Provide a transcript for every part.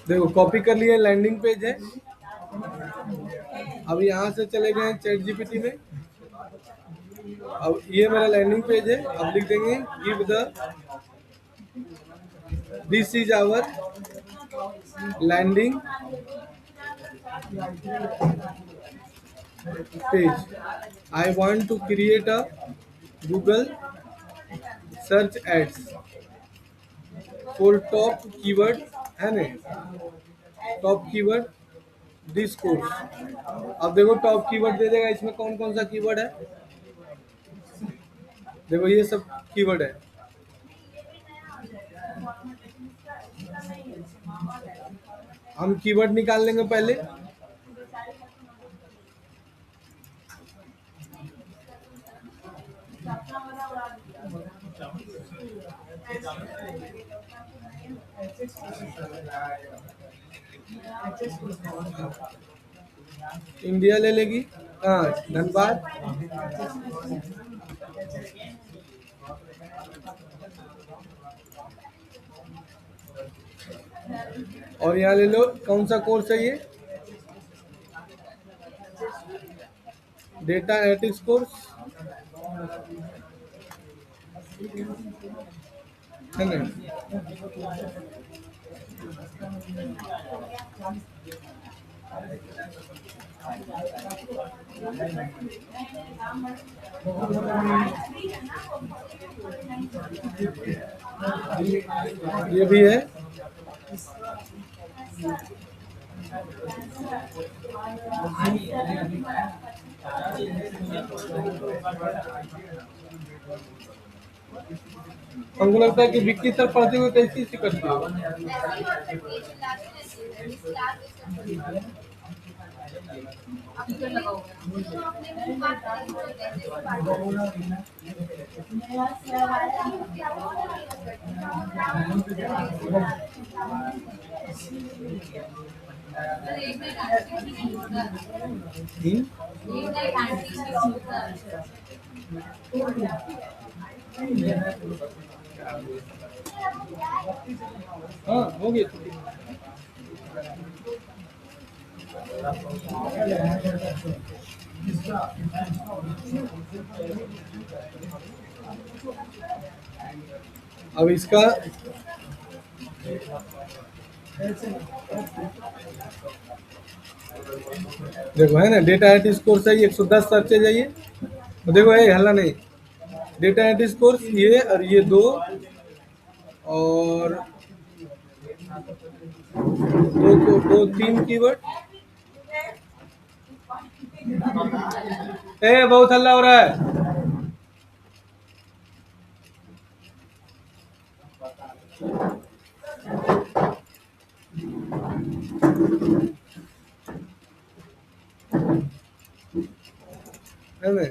देखो कॉपी कर लिए, लैंडिंग पेज है। अब यहाँ से चले गए चैट जीपीटी में। अब ये मेरा लैंडिंग पेज है। अब लिख देंगे give the this is our landing page. I want to create a Google search ads for top keyword, है ना, टॉप कीवर्ड दिस कोर्स। अब देखो टॉप कीवर्ड दे देगा, इसमें कौन कौन सा कीवर्ड है। देखो ये सब कीवर्ड है। हम कीवर्ड निकाल लेंगे पहले। इंडिया ले लेगी, हाँ धनबाद। और यहाँ ले लो कौन सा कोर्स है ये, डेटा एनालिटिक्स कोर्स, है ना। ये भी है। हमको लगता है कि विक्की सर पढ़ते हुए कैसी सी करती हो। हाँ हो गई। अब इसका देखो है ना, डेटा एनालिटिक्स कोर्स है 110 सर्च है जाइए। तो देखो ये हल्ला नहीं, डेटा एनालिटिक्स कोर्स ये और ये दो और दो तीन कीवर्ड। बहुत हल्ला हो रहा है। है ना।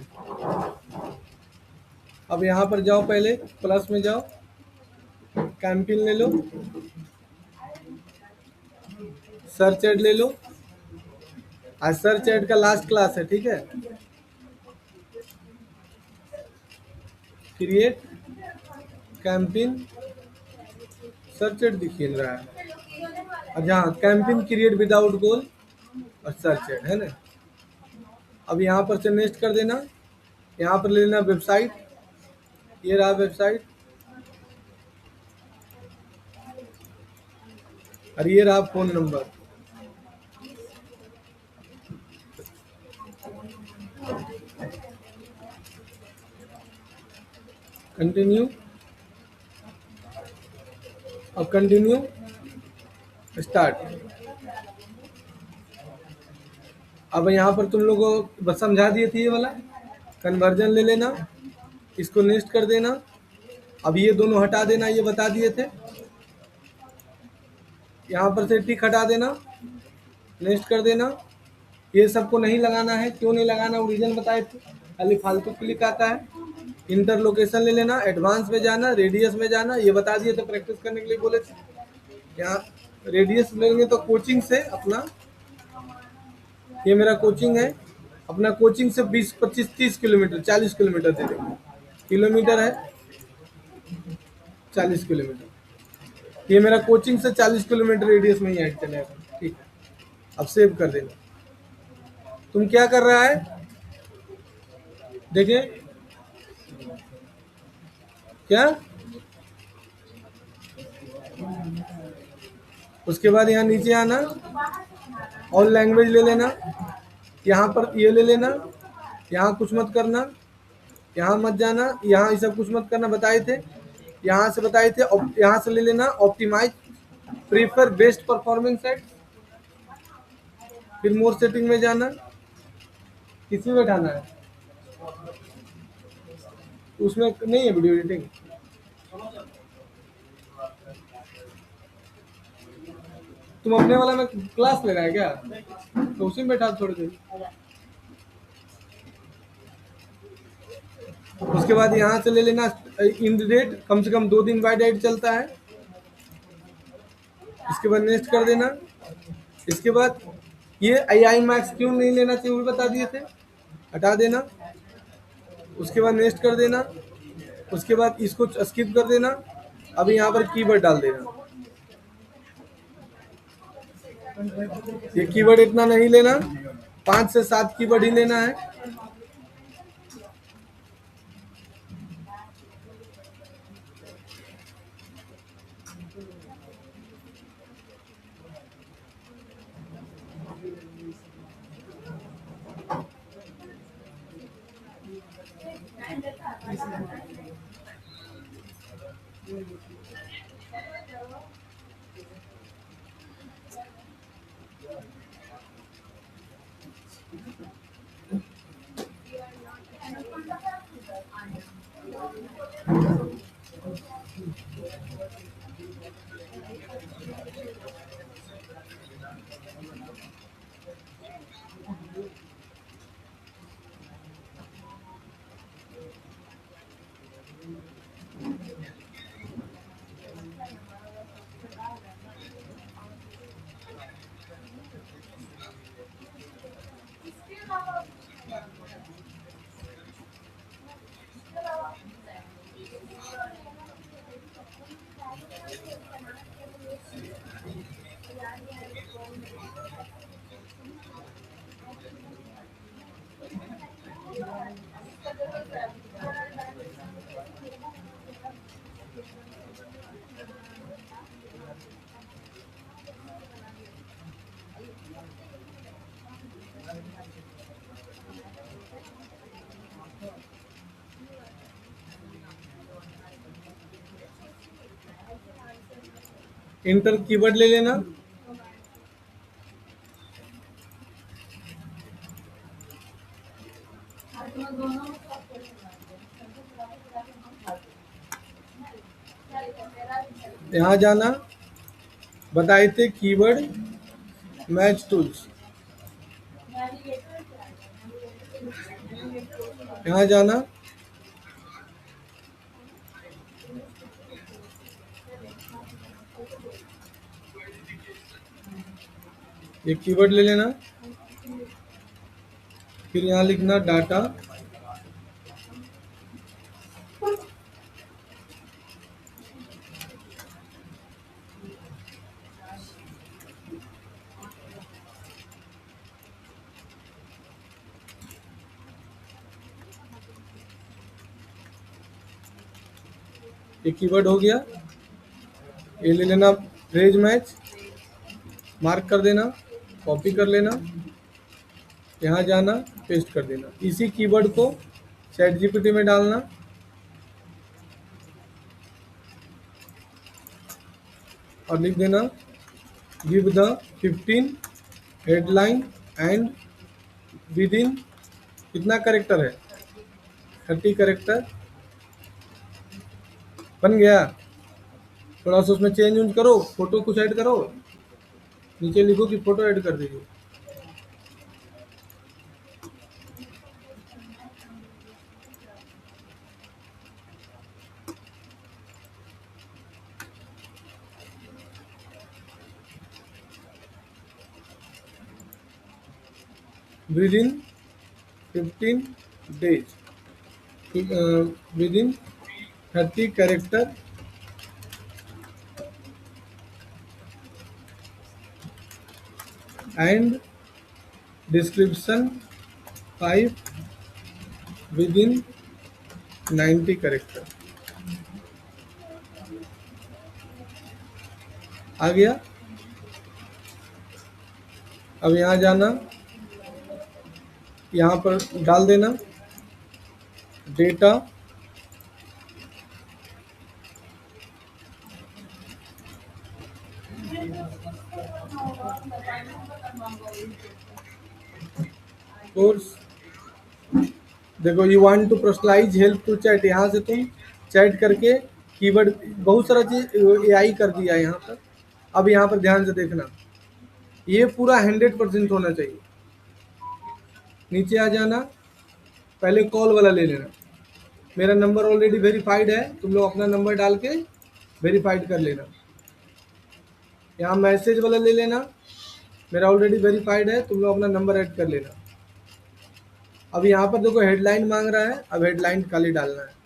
अब यहाँ पर जाओ, पहले प्लस में जाओ, कैंपिन ले लो, सर्च एड ले लो। आज सर्च एड का लास्ट क्लास है, ठीक है। क्रिएट कैंपिन सर्च एड दिखिए रहा है। और जहाँ कैंपिन क्रिएट विदाउट गोल और सर्च एड, है ना। अब यहाँ पर से नेक्स्ट कर देना। यहाँ पर ले लेना वेबसाइट, ये रहा वेबसाइट, और ये रहा फोन नंबर। कंटिन्यू और कंटिन्यू स्टार्ट। अब यहाँ पर तुम लोगों को बस समझा दिए थे, ये वाला कन्वर्जन ले लेना, इसको नेक्स्ट कर देना। अब ये दोनों हटा देना, ये बता दिए थे। यहाँ पर से टिक हटा देना, नेक्स्ट कर देना। ये सबको नहीं लगाना है, क्यों नहीं लगाना, रीजन बताए थे, खाली फालतू क्लिक आता है। इंटर लोकेशन ले लेना, एडवांस में जाना, रेडियस में जाना, ये बता दिए थे, प्रैक्टिस करने के लिए बोले थे। यहाँ रेडियस लेंगे तो कोचिंग से अपना, ये मेरा कोचिंग है, अपना कोचिंग से 20, 25, 30 किलोमीटर, 40 किलोमीटर दे देंगे। किलोमीटर है 40 किलोमीटर। ये मेरा कोचिंग से 40 किलोमीटर रेडियस में ही ऐड चलेगा। ठीक है, अब सेव कर देना। तुम क्या कर रहा है देखिए, क्या उसके बाद यहाँ नीचे आना, और लैंग्वेज ले लेना, यहाँ पर ये ले लेना, यहाँ कुछ मत करना, यहाँ मत जाना, यहाँ ये सब कुछ मत करना, बताए थे यहाँ से, बताए थे। यहाँ से ले लेना optimize, prefer best performance set, फिर मोर सेटिंग में जाना, किसी में बैठाना है, उसमें नहीं है वीडियो एडिटिंग। तुम अपने वाला में क्लास ले रहा है क्या, तो उसी में बैठा थोड़ी देर। उसके बाद यहाँ से ले लेना इन डेट, कम से कम 2 दिन बाय डेट चलता है। इसके बाद नेक्स्ट कर देना। इसके बाद ये आई मैक्स क्यों नहीं लेना चाहिए वो भी बता दिए थे, हटा देना। उसके बाद नेक्स्ट कर देना। उसके बाद इसको स्किप कर देना। अभी यहाँ पर कीवर्ड डाल देना। ये कीवर्ड इतना नहीं लेना, 5 से 7 कीवर्ड ही लेना है। इंटर कीवर्ड ले लेना। यहाँ जाना, बताए थे कीवर्ड मैच टूल्स, यहाँ जाना, ये कीवर्ड ले लेना, फिर यहाँ लिखना डाटा, ये कीवर्ड हो गया। ये ले लेना फ्रेज मैच, मार्क कर देना, कॉपी कर लेना, यहाँ जाना, पेस्ट कर देना। इसी कीवर्ड को चैट जीपीटी में डालना, और लिख देना give the 15 headline and with in, कितना करेक्टर है, 30 करेक्टर। बन गया। थोड़ा सा उसमें चेंज उंज करो, फोटो कुछ ऐड करो, नीचे लिखो कि फोटो ऐड कर दीजिए। Within 15 days, within 30 character and description 5 within 90 character. आ गया। अब यहाँ जाना, यहाँ पर डाल देना डेटा कोर्स। देखो you want to personalise help to chat, यहाँ से तुम चैट करके कीवर्ड बहुत सारा चीज एआई कर दिया है यहाँ पर। अब यहाँ पर ध्यान से देखना, ये पूरा 100% होना चाहिए। नीचे आ जाना, पहले कॉल वाला ले लेना। मेरा नंबर ऑलरेडी वेरीफाइड है, तुम लोग अपना नंबर डाल के वेरीफाइड कर लेना। यहाँ मैसेज वाला ले लेना, मेरा ऑलरेडी वेरीफाइड है, तुम लोग अपना नंबर ऐड कर लेना। अब यहाँ पर देखो हेडलाइन मांग रहा है, अब हेडलाइन खाली डालना है।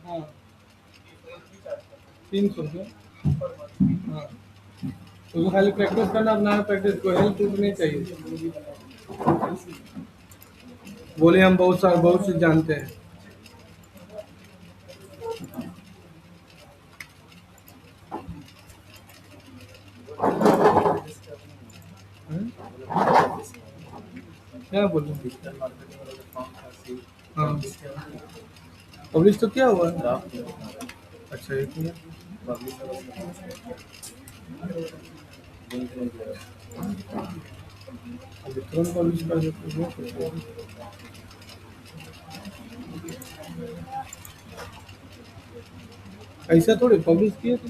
हाँ 300 हाँ, तो खाली प्रैक्टिस करना, अपना प्रैक्टिस को हेल्प नहीं चाहिए। बोले हम बहुत से जानते हैं। क्या बोले? हाँ पब्लिश तो क्या हुआ? अच्छा एक मिनट, तुरंत पब्लिश कर देते हैं। ऐसा थोड़ी पब्लिश किया था।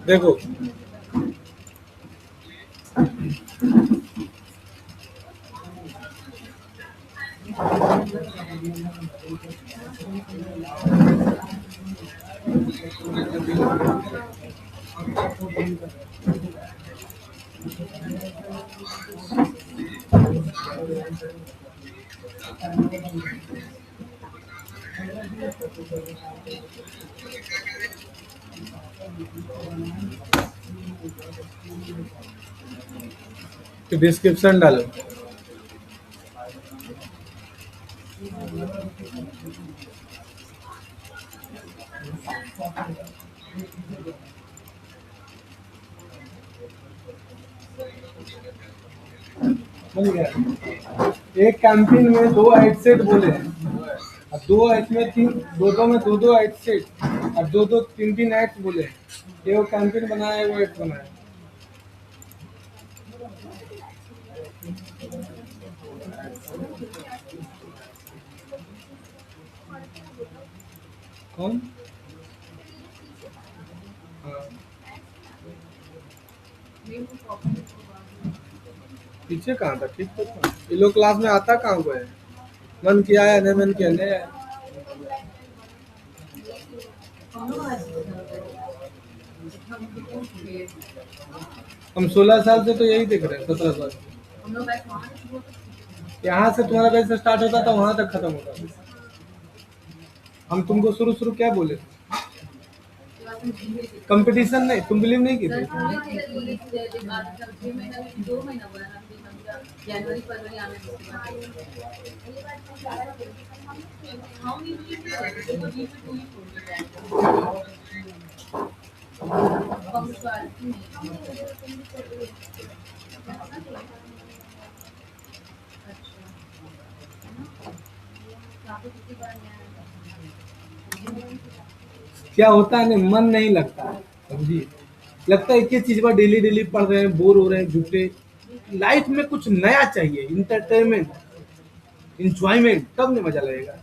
देखो डिस्क्रिप्शन डालो। बन गया। एक कैंपिंग में 2 हेडसेट बोले हैं, अब 2 हेड में 3, 2 में 2 हेडसेट और 2 3 हेड्स बोले हैं। ये वो कैंपिंग बनाया है, वो हेड बनाया है। कौन? हाँ, पीछे कहाँ था? ठीक तो था। ये लोग क्लास में आता कहाँ हुआ है? मन किया है, नहीं मन किया नहीं है। हम 16 साल से तो यही देख रहे हैं, 17 साल। यहाँ से तुम्हारा बैच स्टार्ट होता था, वहां तक खत्म होता था। हम तुमको शुरू शुरू क्या बोले थे? कंपटीशन नहीं, तुम बिलीव नहीं की थी। क्या होता है ना, मन नहीं लगता है, समझिए। लगता है एक ही चीज पर डेली डेली पढ़ रहे हैं, बोर हो रहे हैं झूठे। लाइफ में कुछ नया चाहिए, इंटरटेनमेंट, इंजॉयमेंट, तब नहीं मजा लगेगा।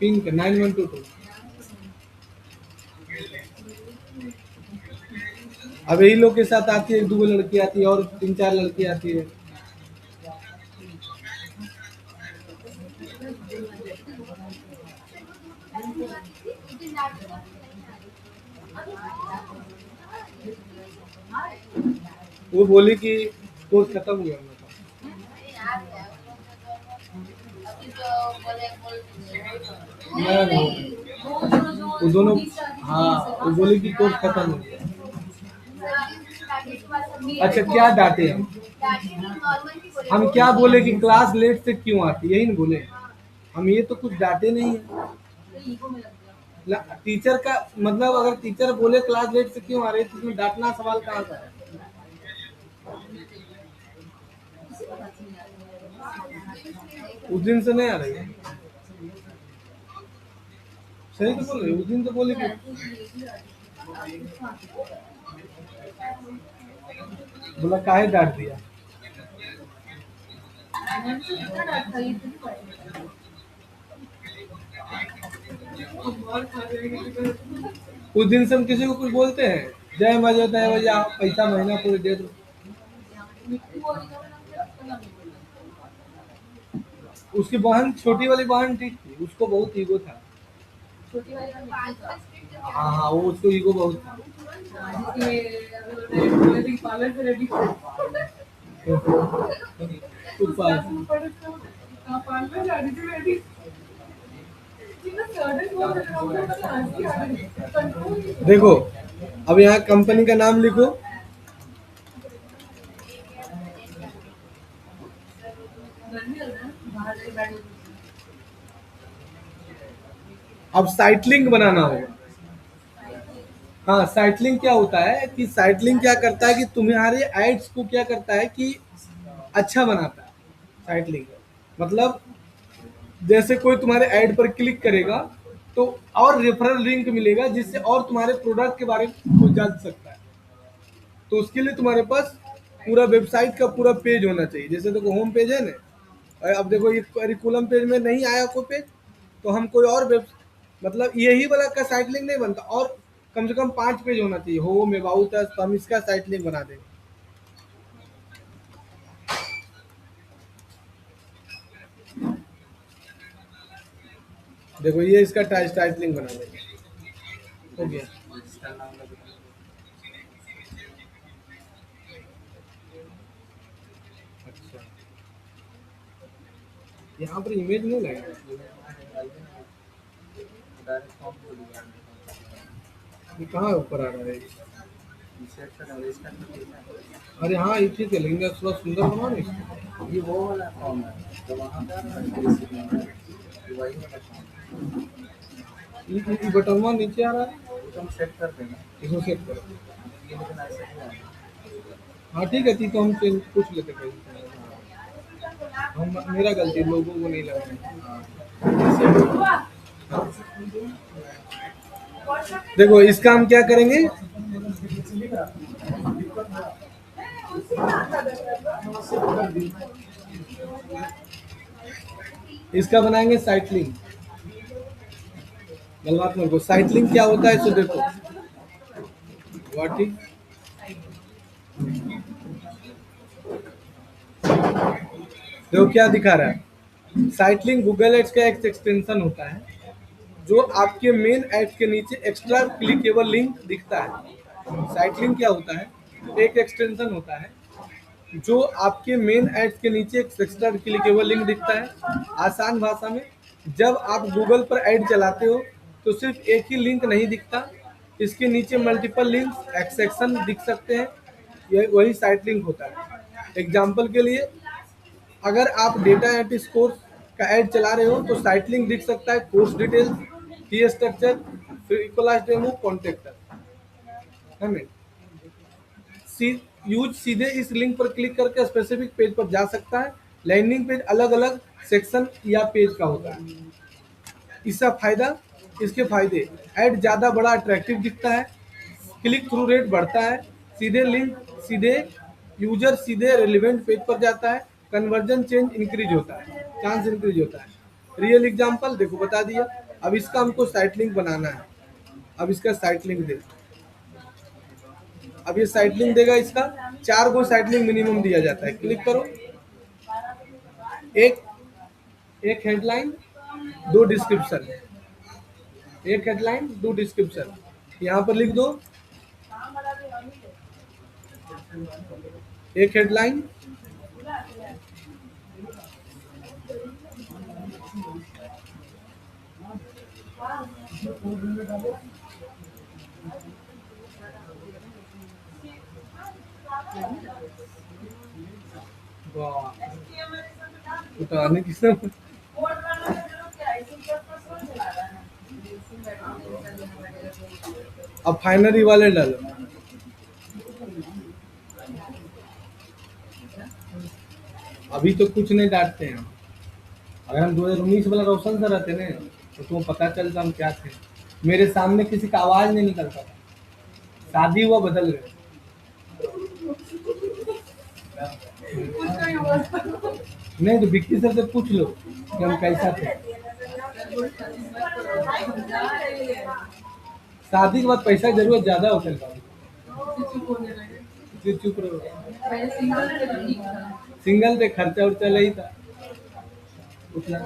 पिंक 9122। अब यही लोग के साथ आती है, 1 2 लड़की आती है और 3 4 लड़की आती है। वो बोली कि कोर्स खत्म हो गया उनका। मैं नहीं, वो दोनों। हाँ, वो बोली कि कोर्स खत्म हो गया। अच्छा, क्या डांटे हम क्या बोले कि क्लास लेट से क्यों आती, यही नहीं बोले हम। ये तो कुछ डांटे नहीं है। टीचर का मतलब, अगर टीचर बोले क्लास लेट से क्यों आ रही है, तो उसमें डांटना सवाल कहाँ का है? उस दिन से नहीं आ रही है। सही तो बोल रही, उस दिन तो बोले कि बोला काहे डांट दिया। उस दिन से हम किसी को कुछ बोलते हैं? जय मजे तय बजे, आप पैसा महीना पूरे दे दो। उसकी बहन, छोटी वाली बहन ठीक थी, उसको बहुत ईगो था। हाँ हाँ, वो उसको ईगो बहुत था। कुछ बात। देखो, अब यहाँ कंपनी का नाम लिखो। अब साइट लिंक बनाना होगा। हाँ, साइट लिंक क्या होता है कि साइट लिंक क्या करता है कि तुम्हारे एड्स को क्या करता है कि अच्छा बनाता है। साइट लिंक मतलब, जैसे कोई तुम्हारे ऐड पर क्लिक करेगा तो और रेफरल लिंक मिलेगा, जिससे और तुम्हारे प्रोडक्ट के बारे में कोई जान सकता है। तो उसके लिए तुम्हारे पास पूरा वेबसाइट का पूरा पेज होना चाहिए। जैसे देखो, होम पेज है ना, और अब देखो ये करिकुलम पेज में नहीं आया कोई पेज, तो हम कोई और वेब, मतलब यही वाला का साइट लिंक नहीं बनता, और कम से कम 5 पेज होना चाहिए। होम, अबाउट अस, तो हम इसका साइट लिंक बना देंगे। देखो ये इसका टाइटलिंग बना देंगे, हो गया। अच्छा, यहाँ पर इमेज नहीं लगेगा, ये कहाँ ऊपर आ रहा है? अरे हाँ ये ठीक है, लेकिन थोड़ा सुंदर बना ना इसको। ये वो वाला फॉर्म है तो वहाँ पे वही वाला फॉर्म ये बटन नीचे आ रहा है, तो हम सेट कर देंगे। इसको सेट करो। ये लेकिन ऐसे नहीं आएगा। हाँ ठीक है, ठीक है, हम पूछ लेते कहीं, हम मेरा गलती, लोगों को नहीं लगा। देखो इसका हम क्या करेंगे, इसका बनाएंगे साइट लिंक। गलबात मेरे को साइट लिंक क्या होता है इसको देखो, व्हाट इज, देखो क्या दिखा रहा है। साइट लिंक गूगल एड्स का एक एक्सटेंशन होता है जो आपके मेन एड्स के नीचे एक्स्ट्रा क्लिकेबल लिंक दिखता है। साइट लिंक क्या होता है, एक एक्सटेंशन होता है जो आपके मेन एड्स के नीचे एक एक्स्ट्रा क्लिकेबल लिंक दिखता है। आसान भाषा में, जब आप गूगल पर ऐड चलाते हो तो सिर्फ एक ही लिंक नहीं दिखता, इसके नीचे मल्टीपल लिंक्स एक्सेक्शन दिख सकते हैं, यह वही साइट लिंक होता है। एग्जाम्पल के लिए, अगर आप डेटा एंट्री कोर्स का ऐड चला रहे हो तो साइट लिंक दिख सकता है, कोर्स डिटेल्स, फी स्ट्रक्चर, फिर इक्वलाइज डेमो, कॉन्टेक्टर है। यूज सीधे इस लिंक पर क्लिक करके स्पेसिफिक पेज पर जा सकता है। लैंडिंग पेज अलग अलग सेक्शन या पेज का होता है। इसके फायदे, ऐड ज़्यादा बड़ा अट्रैक्टिव दिखता है, क्लिक थ्रू रेट बढ़ता है, सीधे यूजर सीधे रेलिवेंट पेज पर जाता है, कन्वर्जन इंक्रीज होता है, चांस इंक्रीज होता है। रियल एग्जांपल देखो बता दिया। अब इसका हमको साइट लिंक बनाना है, अब इसका साइट लिंक दे, अब ये साइट लिंक देगा, इसका 4 गो साइट लिंक मिनिमम दिया जाता है। क्लिक करो, एक हेडलाइन, 2 डिस्क्रिप्शन, एक हेडलाइन 2 डिस्क्रिप्शन, यहाँ पर लिख दो एक हेडलाइन, उठाने की सब। अब फाइनली वाले डालो, अभी तो कुछ नहीं डांटते हैं। अगर हम 2019 वाला रोशन सर रहते ना तो तुम्हें पता चलता हम क्या थे। मेरे सामने किसी का आवाज नहीं निकलता था, शादी हुआ बदल गए। नहीं तो विक्की सर से पूछ लो कि हम कैसा थे। शादी के बाद पैसा की जरूरत ज्यादा होता है, चुप रहो। सिंगल थे, खर्चा उर्चा नहीं था उतना,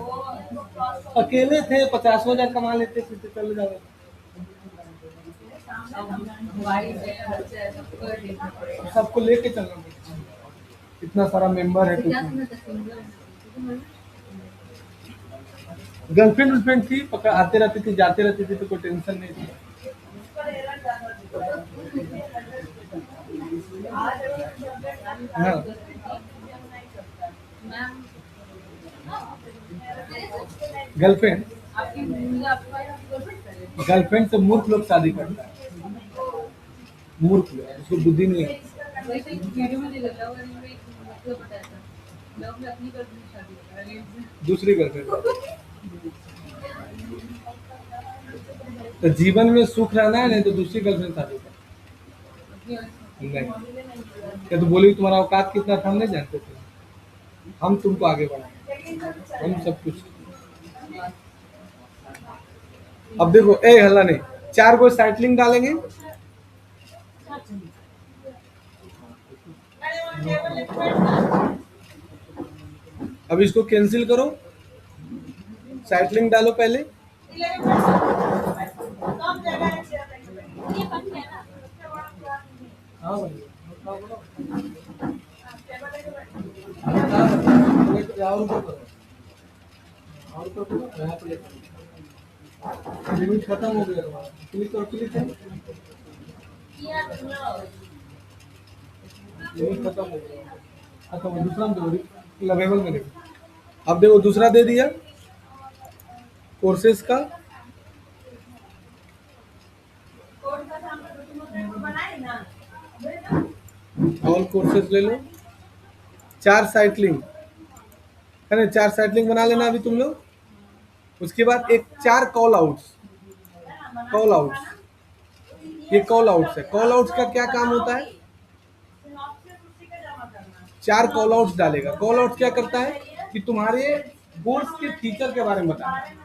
अकेले थे, 50,000 कमा लेते थे तो चल जाओ। सबको लेके चलना पड़ता, इतना सारा मेंबर है। गर्लफ्रेंड वर्लफ्रेंड थी, पकड़ आते रहती थी जाते रहती थी तो कोई टेंशन नहीं थी। हाँ गर्लफ्रेंड, गर्लफ्रेंड से मूर्ख लोग शादी करता है, मूर्ख लोग, उसको बुद्धि नहीं है। दूसरी गर्लफ्रेंड, तो जीवन में सुख रहना है नहीं तो दूसरी गर्लफ्रेंड शादी कर। नहीं क्या तो बोली तुम्हारा औकात कितना था हम नहीं जानते थे, हम तुमको आगे बढ़ाए, हम सब कुछ। अब देखो ए हल्ला नहीं, 4 गो साइट लिंक डालेंगे, अब इसको कैंसिल करो, साइट लिंक डालो पहले, हाँ भैया और ऊपर करो, और ऊपर करो, यहाँ पे लिमिट खत्म हो गया तुम्हारा, क्लिक करो, क्लिक है, लिमिट खत्म हो गया, खत्म हो, दूसरा में देखो, लवेबल में देखो, अब देखो दूसरा दे दिया कोर्सेज का, ऑल कोर्सेज ले लो, 4 साइक्लिंग है ना, 4 साइक्लिंग बना लेना अभी तुम लोग, उसके बाद एक 4 कॉल आउट्स, कॉल आउट्स, ये कॉल आउट्स है, कॉल आउट्स का क्या काम होता है, 4 कॉल आउट्स डालेगा, कॉल आउट्स क्या करता है कि तुम्हारे कोर्स के फीचर के बारे में बताता है,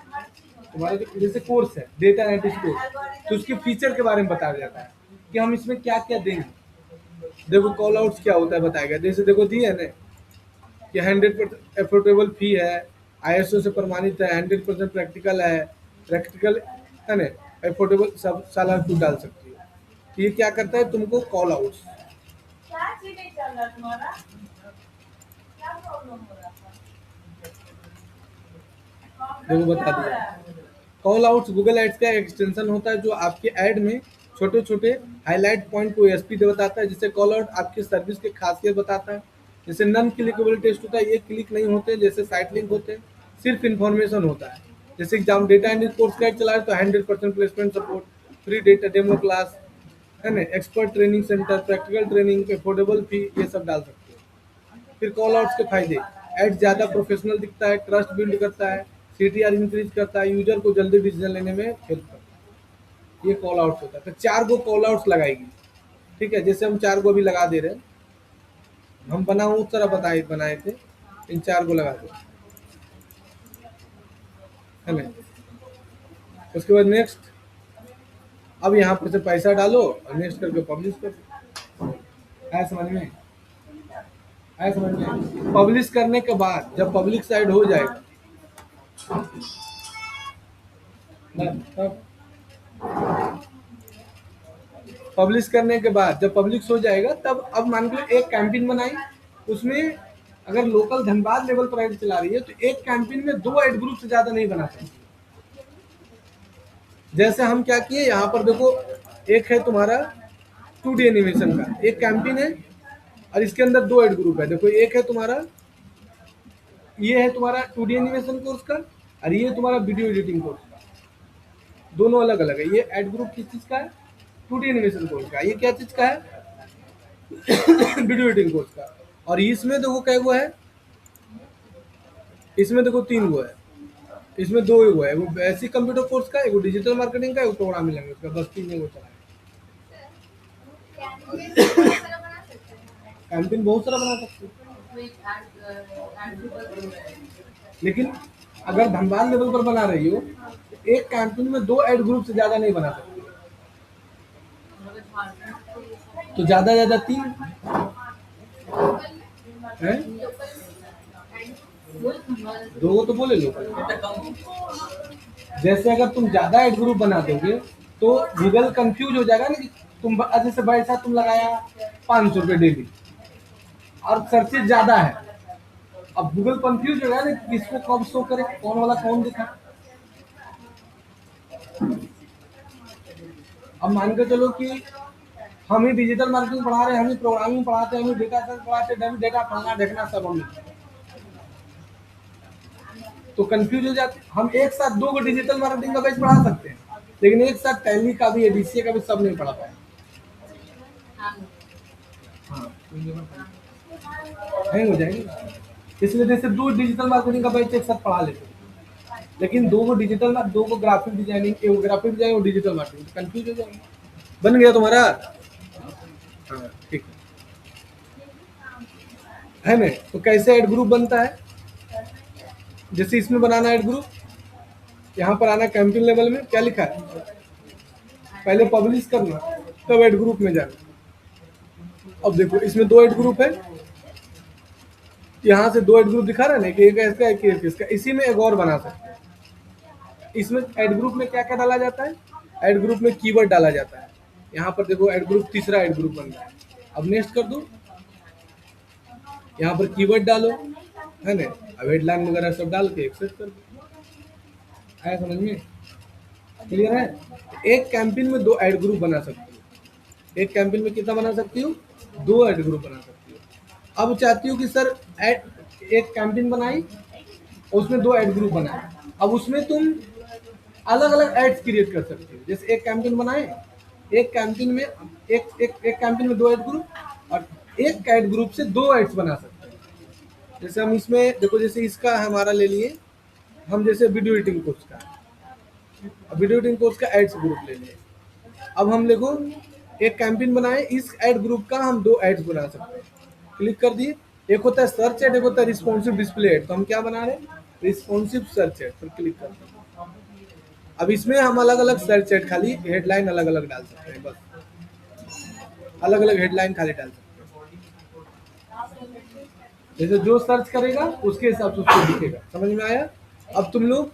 तुम्हारे जैसे कोर्स है डेटा एनालिटिक्स कोर्स, तो उसके फीचर के बारे में बताया जाता है कि हम इसमें क्या क्या देंगे, देखो कॉल आउट्स क्या होता है बताएगा, जैसे देखो दिए है ना कि 100% एफोर्डेबल फी है, ISO से प्रमाणित है, 100% प्रैक्टिकल है, प्रैक्टिकल है ना, एफोर्डेबल सब साल आप डाल सकती है, तो ये क्या करता है तुमको कॉल आउट्स, देखो बता दिया, कॉल आउट्स गूगल एड्स का एक्सटेंशन होता है जो आपके ऐड में छोटे छोटे हाईलाइट पॉइंट को एसपी दे बताता है, जिससे कॉल आउट आपकी सर्विस की खासियत बताता है, जैसे नन क्लिकेबल टेस्ट होता है, ये क्लिक नहीं होते, जैसे साइट लिंक होते हैं, सिर्फ इन्फॉर्मेशन होता है, जैसे exam data and course guide चला है तो 100% placement support, free data demo class है ना, expert training centre, practical training, affordable fee, ये सब डाल सकते हो। फिर कॉल आउट्स के फायदे, एड ज़्यादा प्रोफेशनल दिखता है, ट्रस्ट बिल्ड करता है, CTR इंक्रीज करता है, यूजर को जल्दी डिसीजन लेने में हेल्प करता है, ये कॉल आउट्स होता है। तो 4 गो कॉल आउट्स लगाएगी, ठीक है, जैसे हम 4 गो अभी लगा दे रहे हैं, हम बनाओ उस तरह बनाए थे, इन 4 गो लगा दो है ना, उसके बाद नेक्स्ट, अब यहाँ पर से पैसा डालो और नेक्स्ट करके पब्लिश कर दो, आया समझ में, आया समझ में, पब्लिश करने के बाद जब पब्लिक साइड हो जाएगा तब पब्लिश करने के बाद जब पब्लिश हो जाएगा तब, अब मान लो एक कैंपेन बनाई, उसमें अगर लोकल धनबाद लेवल पर ऐड चला रही है तो एक कैंपेन में 2 ऐड ग्रुप से ज्यादा नहीं बना सकते, जैसे हम क्या किए यहाँ पर देखो, एक है तुम्हारा 2D एनिमेशन का एक कैंपेन है और इसके अंदर 2 ऐड ग्रुप है, देखो एक है तुम्हारा, ये है तुम्हारा 2D एनिमेशन कोर्स का और ये तुम्हारा वीडियो एडिटिंग कोर्स का, दोनों अलग अलग है, ये ऐड ग्रुप किस चीज का है, 2D एनिमेशन कोर्स का, ये क्या चीज का है वीडियो एडिटिंग कोर्स का, और इसमें देखो क्या वो है, इसमें देखो 3 गो है, इसमें 2 गो है, वो बेसिक कंप्यूटर कोर्स का, एक डिजिटल मार्केटिंग का, एक प्रोग्रामिंग लैंग्वेज का, बस 3 गो चला है। कैंपेन बहुत सारा बना सकते हो, लेकिन अगर धनबाद लेवल पर बना रही हो तो एक कैंपेन में 2 ऐड ग्रुप से ज्यादा नहीं बना सकते, तो ज्यादा 3 है, 2 गो तो बोले लो, जैसे अगर तुम ज्यादा ऐड ग्रुप बना दोगे तो गूगल कंफ्यूज हो जाएगा ना कि तुम जैसे भाई साहब तुम लगाया 500 रुपये डेली और सर्चेज ज्यादा है, अब गूगल कंफ्यूज हो गया ना कि किसको कब शो करे, कौन वाला कौन दिखा, अब मान के चलो कि हम ही डिजिटल मार्केटिंग पढ़ा रहे हैं, हम ही प्रोग्रामिंग पढ़ाते हैं, हम ही डेटा साइंस पढ़ाते हैं, डेटा फलना देखना सब हम, तो कंफ्यूज हो जाते, हम एक साथ 2 को डिजिटल मार्केटिंग का बैच पढ़ा सकते हैं, लेकिन एक साथ टैली का भी एडीसीए का भी सब नहीं पढ़ा पाए, हैंग हो जाएंगे, इसलिए जैसे 2 डिजिटल मार्केटिंग का बैच एक साथ पढ़ा लेते हैं, लेकिन 2 को डिजिटल, 2 को ग्राफिक डिजाइनिंग, एक ग्राफिक डिजाइनिंग और डिजिटल मार्केटिंग, कंफ्यूज हो जाएंगे। बन गया तुम्हारा, हाँ ठीक है ना, तो कैसे ऐड ग्रुप बनता है, जैसे इसमें बनाना ऐड ग्रुप, यहाँ पर आना कैंपेन लेवल में, क्या लिखा है, पहले पब्लिश करना तब ऐड ग्रुप में जाना, अब देखो इसमें 2 ऐड ग्रुप है, यहाँ से 2 ऐड ग्रुप दिखा रहा है ना कि एक इसका एक इसका, इसी में एक और बना सकते हैं, इसमें ऐड ग्रुप में क्या क्या डाला जाता है? ऐड ग्रुप में कीवर्ड डाला जाता है। यहाँ पर देखो ऐड ग्रुप, तीसरा ऐड ग्रुप बन गया है। अब नेक्स्ट कर दो, यहाँ पर कीवर्ड डालो, है ना। अब हेडलाइन वगैरह सब डाल के एक्सेप्ट कर दो। आया समझ में? क्लियर है? एक कैंपेन में 2 ऐड ग्रुप बना सकती हो। एक कैंपेन में कितना बना सकती हो? 2 ऐड ग्रुप बना सकती हो। अब चाहती हो कि सर एक कैंपेन बनाई, उसमें 2 ऐड ग्रुप बनाए, अब उसमें तुम अलग अलग एड्स क्रिएट कर सकते हो। जैसे एक कैंपेन बनाए, एक कैंपेन में एक कैंपेन में 2 ऐड ग्रुप, और एक ऐड ग्रुप से 2 एड्स बना सकते हैं। जैसे हम इसमें देखो, जैसे इसका हमारा ले लिए हम, जैसे वीडियो एडिटिंग कोर्स का, वीडियो एडिटिंग कोर्स का एड्स ग्रुप ले लिए। अब हम देखो एक कैंपेन बनाए, इस ऐड ग्रुप का हम 2 एड्स बना सकते हैं। क्लिक कर दिए, एक होता है सर्च एड, एक होता है रिस्पॉन्सिव डिस्प्ले एड। तो हम क्या बना रहे हैं? रिस्पॉन्सिव सर्च एड पर क्लिक कर दिए। अब इसमें हम अलग अलग सर्च एड, खाली हेडलाइन अलग अलग डाल सकते हैं, बस अलग अलग हेडलाइन खाली डाल सकते हैं। जैसे जो सर्च करेगा उसके हिसाब से उसको दिखेगा। समझ में आया? अब तुम लोग